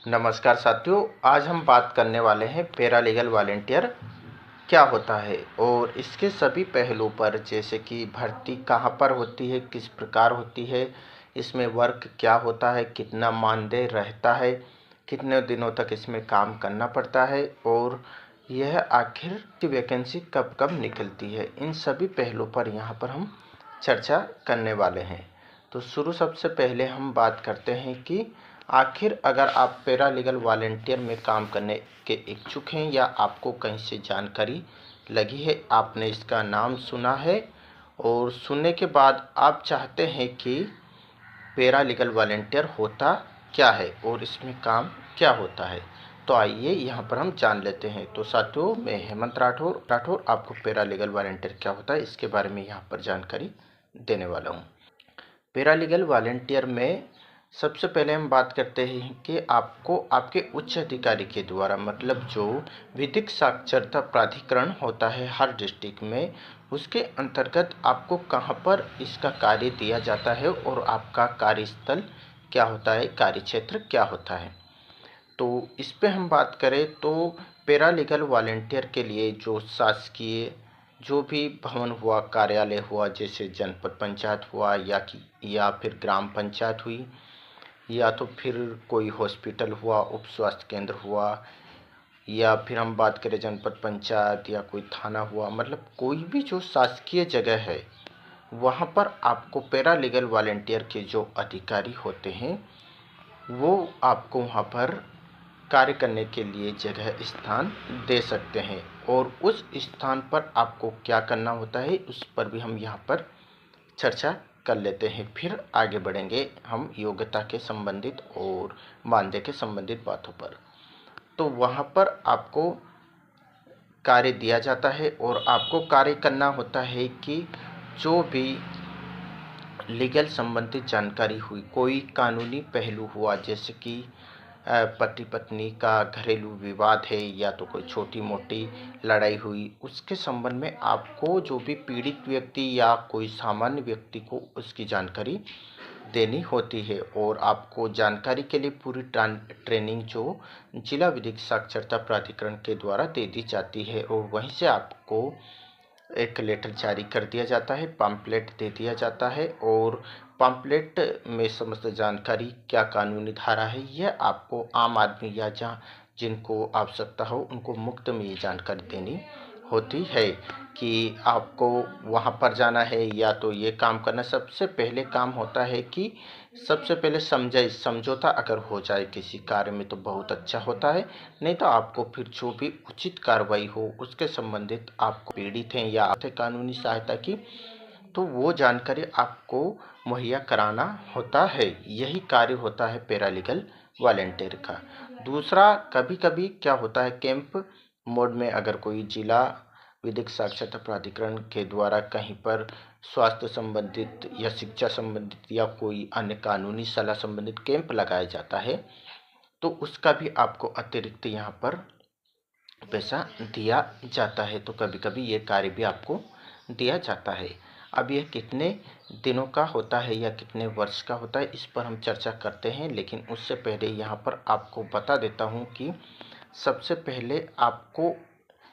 नमस्कार साथियों, आज हम बात करने वाले हैं पैरालीगल वॉलंटियर क्या होता है और इसके सभी पहलू पर, जैसे कि भर्ती कहाँ पर होती है, किस प्रकार होती है, इसमें वर्क क्या होता है, कितना मानदेय रहता है, कितने दिनों तक इसमें काम करना पड़ता है और यह आखिर की वैकेंसी कब कब निकलती है। इन सभी पहलू पर यहाँ पर हम चर्चा करने वाले हैं। तो सबसे पहले हम बात करते हैं कि आखिर अगर आप पैरालीगल वॉलंटियर में काम करने के इच्छुक हैं या आपको कहीं से जानकारी लगी है, आपने इसका नाम सुना है और सुनने के बाद आप चाहते हैं कि पैरालीगल वॉलंटियर होता क्या है और इसमें काम क्या होता है, तो आइए यहाँ पर हम जान लेते हैं। तो साथियों, मैं हेमंत राठौर आपको पैरालीगल वॉलंटियर क्या होता है इसके बारे में यहाँ पर जानकारी देने वाला हूँ। पैरालीगल वॉलंटियर में सबसे पहले हम बात करते हैं कि आपको आपके उच्च अधिकारी के द्वारा, मतलब जो विधिक साक्षरता प्राधिकरण होता है हर डिस्ट्रिक्ट में, उसके अंतर्गत आपको कहां पर इसका कार्य दिया जाता है और आपका कार्यस्थल क्या होता है, कार्य क्षेत्र क्या होता है। तो इस पे हम बात करें तो पैरालीगल वॉलंटियर के लिए जो शासकीय जो भी भवन हुआ, कार्यालय हुआ, जैसे जनपद पंचायत हुआ या फिर ग्राम पंचायत हुई, या तो फिर कोई हॉस्पिटल हुआ, उप स्वास्थ्य केंद्र हुआ, या फिर हम बात करें जनपद पंचायत या कोई थाना हुआ, मतलब कोई भी जो शासकीय जगह है वहाँ पर आपको पैरालीगल वॉलंटियर के जो अधिकारी होते हैं वो आपको वहाँ पर कार्य करने के लिए जगह स्थान दे सकते हैं और उस स्थान पर आपको क्या करना होता है उस पर भी हम यहाँ पर चर्चा कर लेते हैं। फिर आगे बढ़ेंगे हम योग्यता के संबंधित और मानदेय के संबंधित बातों पर। तो वहाँ पर आपको कार्य दिया जाता है और आपको कार्य करना होता है कि जो भी लीगल संबंधित जानकारी हुई, कोई कानूनी पहलू हुआ, जैसे कि पति पत्नी का घरेलू विवाद है या तो कोई छोटी मोटी लड़ाई हुई, उसके संबंध में आपको जो भी पीड़ित व्यक्ति या कोई सामान्य व्यक्ति को उसकी जानकारी देनी होती है और आपको जानकारी के लिए पूरी ट्रेनिंग जो जिला विधिक साक्षरता प्राधिकरण के द्वारा दे दी जाती है और वहीं से आपको एक लेटर जारी कर दिया जाता है, पम्पलेट दे दिया जाता है और पम्पलेट में समस्त जानकारी, क्या कानूनी धारा है, यह आपको आम आदमी या जहाँ जिनको आवश्यकता हो उनको मुफ्त में ये जानकारी देनी होती है कि आपको वहाँ पर जाना है या तो ये काम करना। सबसे पहले काम होता है कि सबसे पहले समझौता अगर हो जाए किसी कार्य में तो बहुत अच्छा होता है, नहीं तो आपको फिर जो भी उचित कार्रवाई हो उसके संबंधित आपको पीड़ित हैं या कानूनी सहायता की, तो वो जानकारी आपको मुहैया कराना होता है। यही कार्य होता है पैरालीगल वॉलंटियर का। दूसरा, कभी कभी क्या होता है, कैंप मोड में अगर कोई जिला विधिक साक्षरता प्राधिकरण के द्वारा कहीं पर स्वास्थ्य संबंधित या शिक्षा संबंधित या कोई अन्य कानूनी सलाह संबंधित कैंप लगाया जाता है तो उसका भी आपको अतिरिक्त यहाँ पर पैसा दिया जाता है। तो कभी कभी ये कार्य भी आपको दिया जाता है। अब यह कितने दिनों का होता है या कितने वर्ष का होता है इस पर हम चर्चा करते हैं, लेकिन उससे पहले यहाँ पर आपको बता देता हूँ कि सबसे पहले आपको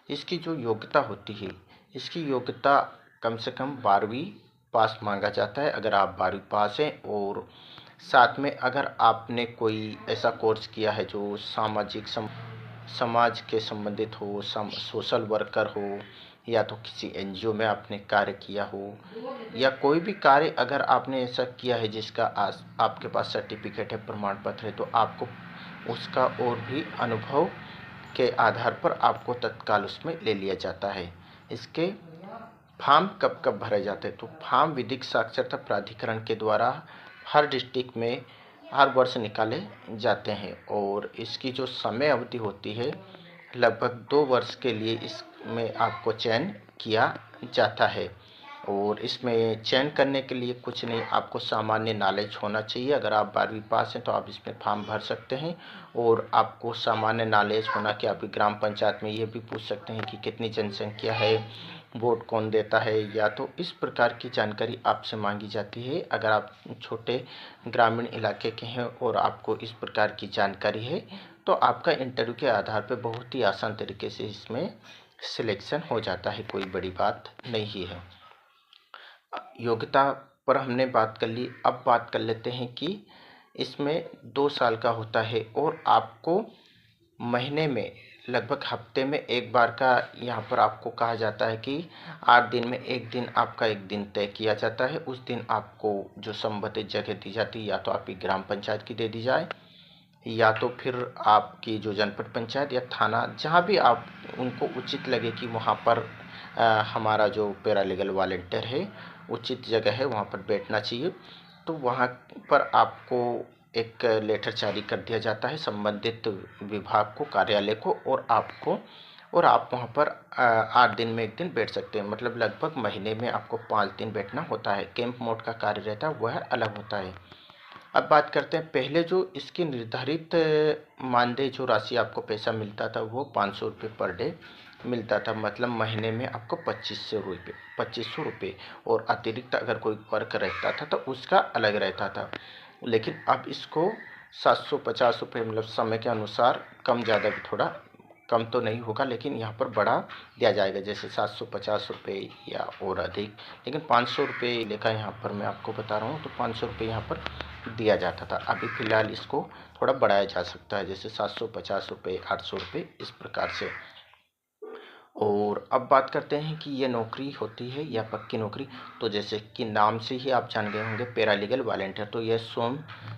इसकी जो योग्यता होती है, इसकी योग्यता कम से कम 12वीं पास मांगा जाता है। अगर आप 12वीं पास हैं और साथ में अगर आपने कोई ऐसा कोर्स किया है जो समाज के संबंधित हो, सोशल वर्कर हो, या तो किसी एनजीओ में आपने कार्य किया हो, या कोई भी कार्य अगर आपने ऐसा किया है जिसका आपके पास सर्टिफिकेट है, प्रमाण पत्र है, तो आपको उसका और भी अनुभव के आधार पर आपको तत्काल उसमें ले लिया जाता है। इसके फॉर्म कब कब भरे जाते हैं, तो फॉर्म विधिक साक्षरता प्राधिकरण के द्वारा हर डिस्ट्रिक्ट में हर वर्ष निकाले जाते हैं और इसकी जो समय अवधि होती है लगभग 2 वर्ष के लिए इसमें आपको चयन किया जाता है। और इसमें चयन करने के लिए कुछ नहीं, आपको सामान्य नॉलेज होना चाहिए। अगर आप 12वीं पास हैं तो आप इसमें फॉर्म भर सकते हैं और आपको सामान्य नॉलेज होना कि आपकी ग्राम पंचायत में ये भी पूछ सकते हैं कि कितनी जनसंख्या है वोट कौन देता है, या तो इस प्रकार की जानकारी आपसे मांगी जाती है। अगर आप छोटे ग्रामीण इलाके के हैं और आपको इस प्रकार की जानकारी है, तो आपका इंटरव्यू के आधार पर बहुत ही आसान तरीके से इसमें सिलेक्शन हो जाता है, कोई बड़ी बात नहीं है। योग्यता पर हमने बात कर ली, अब बात कर लेते हैं कि इसमें 2 साल का होता है और आपको महीने में लगभग हफ्ते में एक बार का यहाँ पर आपको कहा जाता है कि 8 दिन में एक दिन आपका एक दिन तय किया जाता है। उस दिन आपको जो संबंधित जगह दी जाती है, या तो आपकी ग्राम पंचायत की दे दी जाए, या तो फिर आपकी जो जनपद पंचायत या थाना, जहाँ भी आप उनको उचित लगे कि वहाँ पर हमारा जो पैरालीगल वॉलंटियर है उचित जगह है, वहाँ पर बैठना चाहिए, तो वहाँ पर आपको एक लेटर जारी कर दिया जाता है संबंधित विभाग को, कार्यालय को, और आप वहाँ पर 8 दिन में एक दिन बैठ सकते हैं। मतलब लगभग महीने में आपको 5 दिन बैठना होता है। कैंप मोड का कार्य रहता है, वह अलग होता है। अब बात करते हैं, पहले जो इसकी निर्धारित मानदेय जो राशि आपको पैसा मिलता था वो 500 रुपये पर डे मिलता था। मतलब महीने में आपको 2500 रुपये, और अतिरिक्त अगर कोई वर्क रहता था तो उसका अलग रहता था। लेकिन अब इसको 750 रुपये, मतलब समय के अनुसार कम ज़्यादा भी, थोड़ा कम तो नहीं होगा लेकिन यहाँ पर बढ़ा दिया जाएगा, जैसे 750 रुपये या और अधिक। लेकिन 500 रुपये लेखा यहाँ पर मैं आपको बता रहा हूँ, तो 500 रुपये यहाँ पर दिया जाता था। अभी फ़िलहाल इसको थोड़ा बढ़ाया जा सकता है, जैसे 750 रुपये, 800 रुपये, इस प्रकार से। और अब बात करते हैं कि ये नौकरी होती है या पक्की नौकरी। तो जैसे कि नाम से ही आप जान गए होंगे, पैरालीगल वॉलंटियर, तो यह स्वयं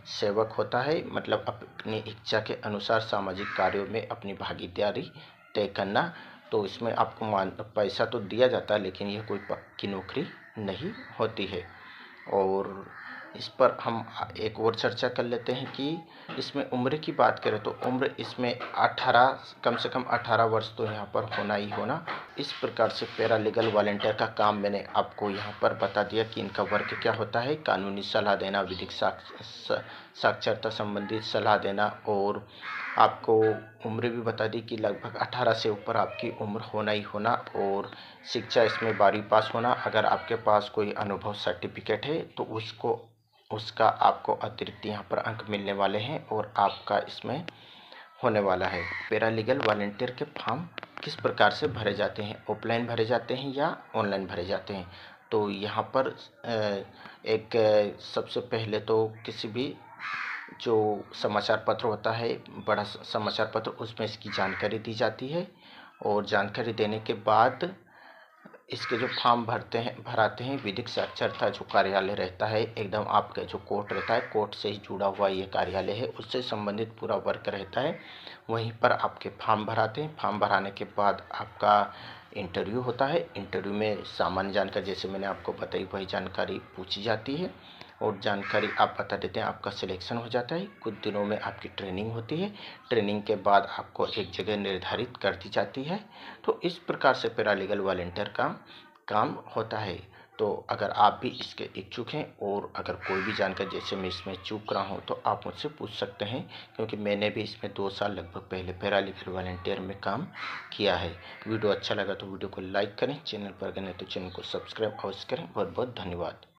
सेवक होता है। मतलब अपनी इच्छा के अनुसार सामाजिक कार्यों में अपनी भागीदारी तय करना। तो इसमें आपको पैसा तो दिया जाता है, लेकिन यह कोई पक्की नौकरी नहीं होती है। और इस पर हम एक और चर्चा कर लेते हैं कि इसमें उम्र की बात करें तो उम्र इसमें 18, कम से कम 18 वर्ष तो यहाँ पर होना ही होना। इस प्रकार से पैरालीगल वॉलंटियर का काम मैंने आपको यहाँ पर बता दिया कि इनका वर्क क्या होता है। कानूनी सलाह देना, विधिक साक्षरता संबंधित सलाह देना, और आपको उम्र भी बता दी कि लगभग 18 से ऊपर आपकी उम्र होना ही होना। और शिक्षा इसमें 12वीं पास होना। अगर आपके पास कोई अनुभव सर्टिफिकेट है तो उसका आपको अतिरिक्त यहाँ पर अंक मिलने वाले हैं, और आपका इसमें होने वाला है। पैरालीगल वॉलंटियर के फॉर्म किस प्रकार से भरे जाते हैं, ऑफलाइन भरे जाते हैं या ऑनलाइन भरे जाते हैं। तो यहाँ पर एक सबसे पहले तो किसी भी जो समाचार पत्र होता है, बड़ा समाचार पत्र, उसमें इसकी जानकारी दी जाती है। और जानकारी देने के बाद इसके जो फॉर्म भराते हैं, विधिक साक्षरता जो कार्यालय रहता है, एकदम आपका जो कोर्ट रहता है, कोर्ट से ही जुड़ा हुआ ये कार्यालय है, उससे संबंधित पूरा वर्क रहता है, वहीं पर आपके फॉर्म भराते हैं। फॉर्म भराने के बाद आपका इंटरव्यू होता है। इंटरव्यू में सामान्य जानकारी, जैसे मैंने आपको बताई, वही जानकारी पूछी जाती है, और जानकारी आप बता देते हैं, आपका सिलेक्शन हो जाता है। कुछ दिनों में आपकी ट्रेनिंग होती है। ट्रेनिंग के बाद आपको एक जगह निर्धारित कर दी जाती है। तो इस प्रकार से पैरालीगल वॉलंटियर का काम होता है। तो अगर आप भी इसके इच्छुक हैं, और अगर कोई भी जानकारी जैसे मैं इसमें चूक रहा हूं, तो आप मुझसे पूछ सकते हैं, क्योंकि मैंने भी इसमें 2 साल लगभग पहले पैरालीगल वॉलंटियर में काम किया है। वीडियो अच्छा लगा तो वीडियो को लाइक करें, चैनल पर गए तो चैनल को सब्सक्राइब अवश्य करें। बहुत बहुत धन्यवाद।